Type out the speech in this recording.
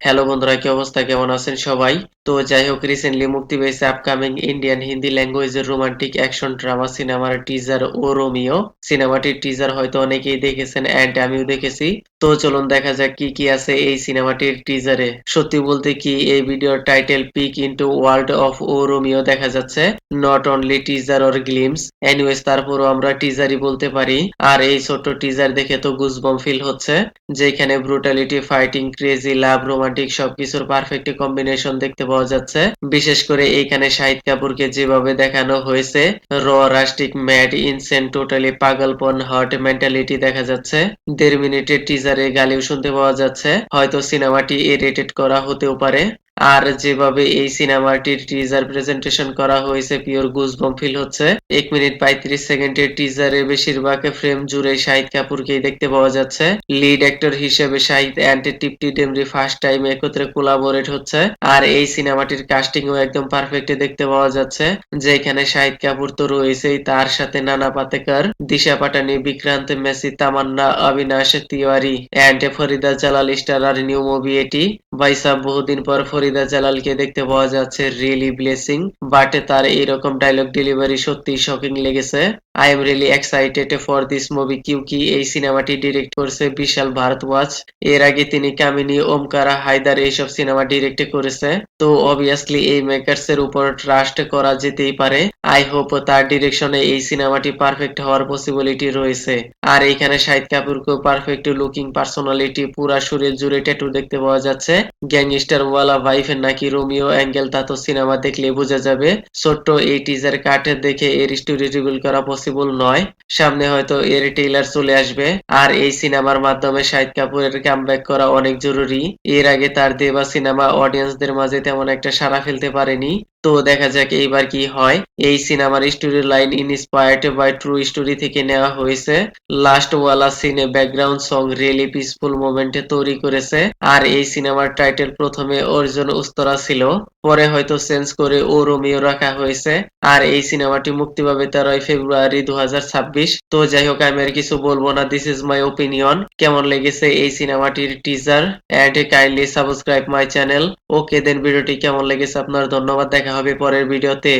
Hello বন্ধুরা, কি অবস্থা, কেমন আছেন সবাই? তো যাই হোক, রিসেন্টলি মুক্তি পেয়েছে আপকামিং ইন্ডিয়ান হিন্দি ল্যাঙ্গুয়েজের রোমান্টিক অ্যাকশন ড্রামা সিনেমার টিজার ও রোমিও। সিনেমাটির টিজার হয়তো অনেকেই দেখেছেন এন্ড আমিও দেখেছি। তো চলুন দেখা যাক কি কি আছে এই সিনেমাটির টিজারে। সত্যি বলতে কি, এই ভিডিওর title peek into world of O Romeo দেখা যাচ্ছে, not only teaser or glimpse. Anyways, তারপরও আমরা টিজারই বলতে পারি। আর এই ছোট্ট টিজার দেখে তো গুজবম ফিল হচ্ছে, যেখানে ব্রুটালিটি, ফাইটিং, ক্রেজি, লাভ, রোমান্টিক সবকিছুর পারফেক্ট কম্বিনেশন দেখতে পাওয়া যাচ্ছে। বিশেষ করে এইখানে শাহিদ কাপুরকে যেভাবে দেখানো হয়েছে, raw, rustic, mad, insane, totally পাগলপন, হট মেন্টালিটি দেখা যাচ্ছে। 1.5 মিনিটের টিজারে গালিও শুনতে পাওয়া যাচ্ছে, হয়তো সিনেমাটি এ রেটেড করা হতেও পারে। আর যেভাবে এই সিনেমাটির টিজার প্রেজেন্টেশন করা হয়েছে, পিওর গুজবম ফিল হচ্ছে। 1 মিনিট 35 সেকেন্ডের টিজারে বেশিরভাগ ফ্রেম জুড়ে শাহিদ কাপুরকেই দেখতে পাওয়া যাচ্ছে। লিড অ্যাক্টর হিসেবে Shahid and Triptii Dimri first time একত্রে কোলাবোরেট হচ্ছে। আর এই সিনেমাটির কাস্টিংও একদম পারফেক্ট দেখতে পাওয়া যাচ্ছে, যেখানে শাহিদ কাপুর তো রয়েছেই, তার সাথে Nana Patekar, Disha Patani, Vikrant Massey, Tamannaah, Avinash Tiwari and Farida Jalal starrer new movie এটি। ভাই সাব, বহুদিন পর ফরিদা জালালকে দেখতে পাওয়া যাচ্ছে, রিয়েলি ব্লেসিং। বাট তার এইরকম ডায়লগ ডেলিভারি সত্যিই শকিং লেগেছে। I am really excited for this movie, কিউকি এই সিনেমাটি ডিরেক্ট করছে বিশাল ভারদ্বাজ। এর আগে তিনি কামিনী, ওমকারা, হায়দার এইসব সিনেমা ডিরেক্ট করেছে। তো অবভিয়াসলি এই মেকার্স এর উপর ট্রাস্ট করা যেতেই পারে। আই হোপ তার ডিরেকশনে এই সিনেমাটি পারফেক্ট হওয়ার পসিবিলিটি রয়েছে। আর এইখানে শাহিদ কাপুরকেও পারফেক্ট লুকিং, পার্সোনালিটি, পুরা শরীর জুড়ে ট্যাটু দেখতে পাওয়া যাচ্ছে। গ্যাংস্টার ওয়ালা ভাইফ নাকি রোমিও অ্যাঙ্গেল তা তো সিনেমা দেখলে বোঝা যাবে। ছোট্ট এই টিজার কাট দেখে এর স্টোরি রিভিল করা পসিবল নয়। সামনে হয়তো এর ট্রেইলার চলে আসবে। আর এই সিনেমার মাধ্যমে শাহিদ কাপুরের কামব্যাক করা অনেক জরুরি। এর আগে তার দেবা সিনেমা অডিয়েন্সদের মাঝে তেমন একটা সাড়া ফেলতে পারেনি। তো দেখা যাক এইবার কি হয়। এই সিনেমার story line inspired by true story থেকে নেওয়া হয়েছে। লাস্ট ওয়ালা সিনে ব্যাকগ্রাউন্ড সং রিয়েলি পিসফুল মোমেন্টে তৈরি করেছে। আর এই সিনেমার টাইটেল প্রথমে অর্জুন উস্তরা ছিল, পরে হয়তো চেঞ্জ করে ও রোমিও রাখা হয়েছে। আর এই সিনেমাটি মুক্তি পাবে 13 ফেব্রুয়ারি 2026। তো যাই হোক, আমি আর কিছু বলবো না, দিস ইজ মাই ওপিনিয়ন। কেমন লেগেছে এই সিনেমাটির teaser? And kindly subscribe my channel. Okay then, ভিডিওটি কেমন লেগেছে আপনার? ধন্যবাদ, দেখা হবে পরের ভিডিওতে।